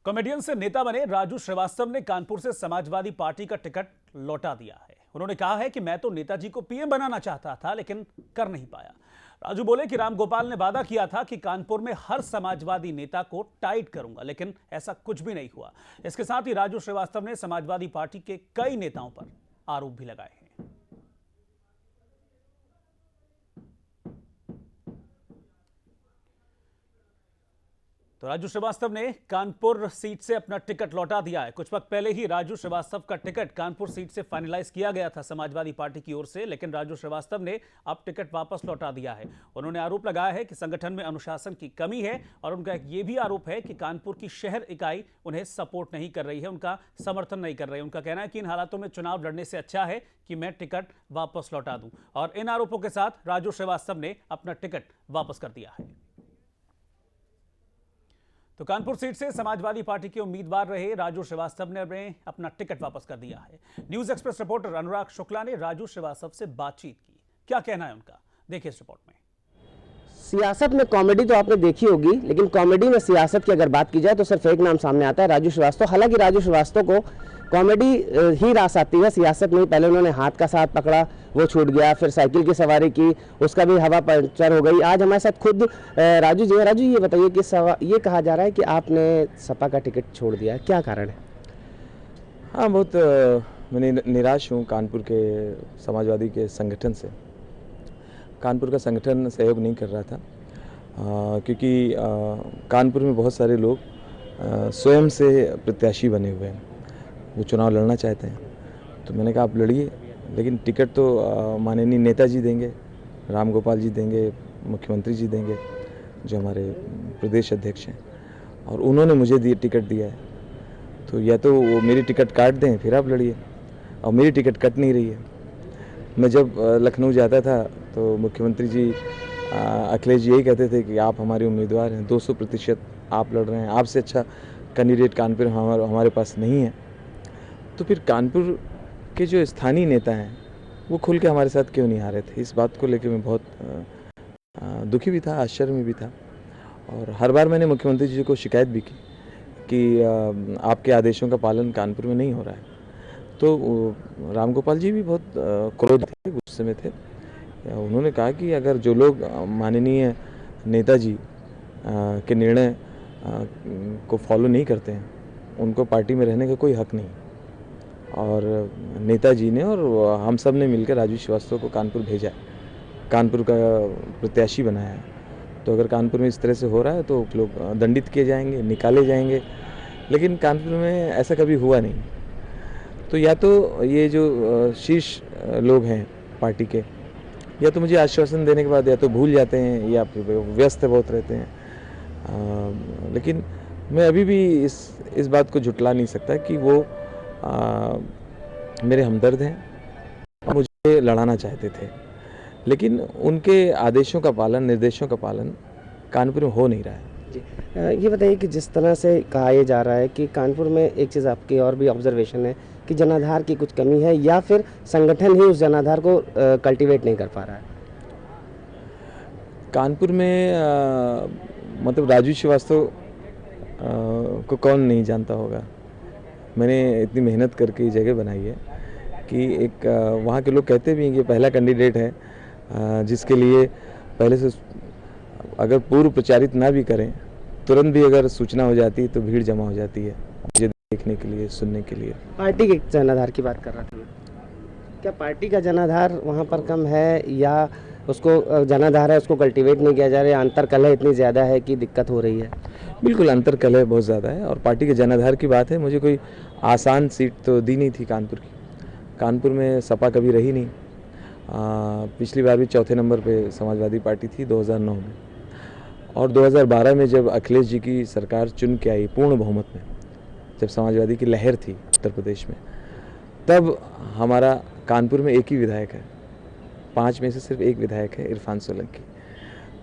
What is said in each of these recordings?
Comedian से नेता बने राजू श्रीवास्तव ने कानपुर से समाजवादी पार्टी का टिकट लौटा दिया है। उन्होंने कहा है कि मैं तो नेताजी को पीएम बनाना चाहता था, लेकिन कर नहीं पाया। राजू बोले कि रामगोपाल ने वादा किया था कि कानपुर में हर समाजवादी नेता को टाइट करूंगा, लेकिन ऐसा कुछ भी नहीं हुआ। इसके साथ ही राजू श्रीवास्तव ने समाजवादी पार्टी के कई नेताओं पर आरोप भी लगाए हैं। तो राजू श्रीवास्तव ने कानपुर सीट से अपना टिकट लौटा दिया है। कुछ वक्त पहले ही राजू श्रीवास्तव का टिकट कानपुर सीट से फाइनलाइज किया गया था समाजवादी पार्टी की ओर से, लेकिन राजू श्रीवास्तव ने अब टिकट वापस लौटा दिया है। उन्होंने आरोप लगाया है कि संगठन में अनुशासन की कमी है और उनका ये भी आरोप है कि कानपुर की शहर इकाई उन्हें सपोर्ट नहीं कर रही है, उनका समर्थन नहीं कर रही है। उनका कहना है कि इन हालातों में चुनाव लड़ने से अच्छा है कि मैं टिकट वापस लौटा दूं, और इन आरोपों के साथ राजू श्रीवास्तव ने अपना टिकट वापस कर दिया है। तो कानपुर सीट से समाजवादी पार्टी के उम्मीदवार रहे राजू श्रीवास्तव ने अपना टिकट वापस कर दिया है। न्यूज एक्सप्रेस रिपोर्टर अनुराग शुक्ला ने राजू श्रीवास्तव से बातचीत की। क्या कहना है उनका, देखिए इस रिपोर्ट में। सियासत में कॉमेडी तो आपने देखी होगी, लेकिन कॉमेडी में सियासत की अगर बात की जाए तो सिर्फ एक नाम सामने आता है, राजू श्रीवास्तव। हालांकि राजू श्रीवास्तव को कॉमेडी ही रास आती है, सियासत में। पहले उन्होंने हाथ का साथ पकड़ा, वो छूट गया, फिर साइकिल की सवारी की, उसका भी हवा पंचर हो गई। आज हमारे साथ खुद राजू जी हैं। राजू, ये बताइए कि ये कहा जा रहा है कि आपने सपा का टिकट छोड़ दिया, क्या कारण है? हाँ, बहुत मैं निराश हूँ कानपुर के समाजवादी के संगठन से। कानपुर का संगठन सहयोग नहीं कर रहा था, क्योंकि कानपुर में बहुत सारे लोग स्वयं से प्रत्याशी बने हुए हैं, वो चुनाव लड़ना चाहते हैं। तो मैंने कहा आप लड़िए, लेकिन टिकट तो माननीय नेताजी देंगे, रामगोपाल जी देंगे, मुख्यमंत्री जी देंगे, जो हमारे प्रदेश अध्यक्ष हैं, और उन्होंने मुझे टिकट दिया है। तो या तो वो मेरी टिकट काट दें, फिर आप लड़िए, और मेरी टिकट कट नहीं रही है। मैं जब लखनऊ जाता था तो मुख्यमंत्री जी अखिलेश जी यही कहते थे कि आप हमारे उम्मीदवार हैं, 200% आप लड़ रहे हैं, आपसे अच्छा कैंडिडेट कानपुर हमारे पास नहीं है। तो फिर कानपुर के जो स्थानीय नेता हैं वो खुल के हमारे साथ क्यों नहीं आ रहे थे? इस बात को लेकर मैं बहुत दुखी भी था, आश्चर्य में भी था। और हर बार मैंने मुख्यमंत्री जी को शिकायत भी की कि आपके आदेशों का पालन कानपुर में नहीं हो रहा है। तो रामगोपाल जी भी बहुत क्रोध थे, गुस्से में थे। उन्होंने कहा कि अगर जो लोग माननीय नेताजी के निर्णय को फॉलो नहीं करते हैं, उनको पार्टी में रहने का कोई हक नहीं। और नेताजी ने और हम सब ने मिलकर राजू श्रीवास्तव को कानपुर भेजा, कानपुर का प्रत्याशी बनाया है। तो अगर कानपुर में इस तरह से हो रहा है तो लोग दंडित किए जाएंगे, निकाले जाएंगे, लेकिन कानपुर में ऐसा कभी हुआ नहीं। तो या तो ये जो शीर्ष लोग हैं पार्टी के, या तो मुझे आश्वासन देने के बाद या तो भूल जाते हैं, या व्यस्त बहुत रहते हैं। लेकिन मैं अभी भी इस बात को झुटला नहीं सकता कि वो मेरे हमदर्द हैं, मुझे लड़ाना चाहते थे, लेकिन उनके आदेशों का पालन, निर्देशों का पालन कानपुर में हो नहीं रहा है। जी, ये बताइए कि जिस तरह से कहा यह जा रहा है कि कानपुर में एक चीज़ आपकी और भी ऑब्जर्वेशन है कि जनाधार की कुछ कमी है, या फिर संगठन ही उस जनाधार को कल्टीवेट नहीं कर पा रहा है। कानपुर में मतलब राजू श्रीवास्तव को कौन नहीं जानता होगा। मैंने इतनी मेहनत करके ये जगह बनाई है कि एक वहाँ के लोग कहते भी हैं कि पहला कैंडिडेट है जिसके लिए पहले से अगर पूर्व प्रचारित ना भी करें, तुरंत भी अगर सूचना हो जाती है तो भीड़ जमा हो जाती है मुझे देखने के लिए, सुनने के लिए। पार्टी के जनाधार की बात कर रहा था मैं। क्या पार्टी का जनाधार वहाँ पर कम है, या उसको जनाधार है उसको कल्टीवेट नहीं किया जा रहा है, अंतर कलह इतनी ज़्यादा है कि दिक्कत हो रही है? बिल्कुल अंतर कलह बहुत ज़्यादा है, और पार्टी के जनाधार की बात है। मुझे कोई आसान सीट तो दी नहीं थी कानपुर की। कानपुर में सपा कभी रही नहीं। पिछली बार भी चौथे नंबर पे समाजवादी पार्टी थी 2009 में, और 2012 में जब अखिलेश जी की सरकार चुन के आई पूर्ण बहुमत में, जब समाजवादी की लहर थी उत्तर प्रदेश में, तब हमारा कानपुर में एक ही विधायक है, 5 में से सिर्फ एक विधायक है, इरफान सोलंकी।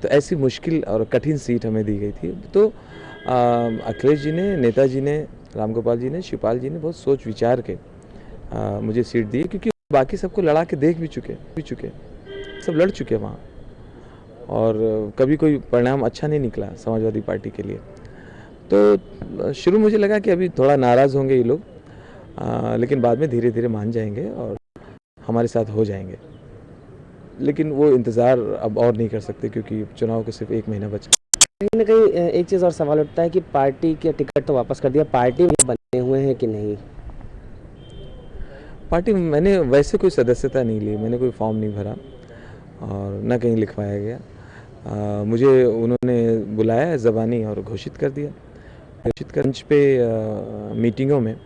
तो ऐसी मुश्किल और कठिन सीट हमें दी गई थी। तो अखिलेश जी ने, नेताजी ने, रामगोपाल जी ने, शिवपाल जी ने बहुत सोच विचार के मुझे सीट दी, क्योंकि बाकी सबको लड़ा के देख भी चुके, सब लड़ चुके वहाँ, और कभी कोई परिणाम अच्छा नहीं निकला समाजवादी पार्टी के लिए। तो शुरू मुझे लगा कि अभी थोड़ा नाराज़ होंगे ये लोग, लेकिन बाद में धीरे धीरे मान जाएंगे और हमारे साथ हो जाएंगे। लेकिन वो इंतज़ार अब और नहीं कर सकते क्योंकि चुनाव को सिर्फ 1 महीना बच। कहीं ना कहीं एक चीज़ और सवाल उठता है कि पार्टी के टिकट तो वापस कर दिया, पार्टी में बने हुए हैं कि नहीं? पार्टी मैंने वैसे कोई सदस्यता नहीं ली, मैंने कोई फॉर्म नहीं भरा और न कहीं लिखवाया गया। मुझे उन्होंने बुलाया ज़बानी और घोषित कर दिया। घोषित कर मंच पे मीटिंगों में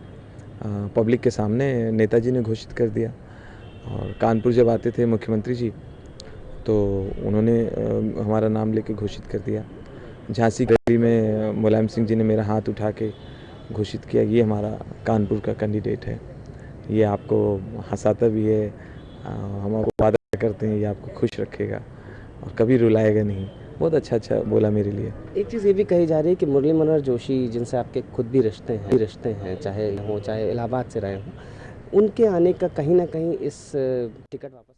पब्लिक के सामने नेताजी ने घोषित कर दिया। और कानपुर जब आते थे मुख्यमंत्री जी तो उन्होंने हमारा नाम लेके घोषित कर दिया। झांसी की रैली में मुलायम सिंह जी ने मेरा हाथ उठा के घोषित किया, ये हमारा कानपुर का कैंडिडेट है, ये आपको हंसाता भी है, हम आपको वादा करते हैं ये आपको खुश रखेगा और कभी रुलाएगा नहीं। बहुत अच्छा बोला मेरे लिए। एक चीज़ ये भी कही जा रही है कि मुरली मनोहर जोशी, जिनसे आपके खुद भी रिश्ते हैं, चाहे इलाहाबाद से रहे हों, उनके आने का कहीं ना कहीं इस टिकट वापस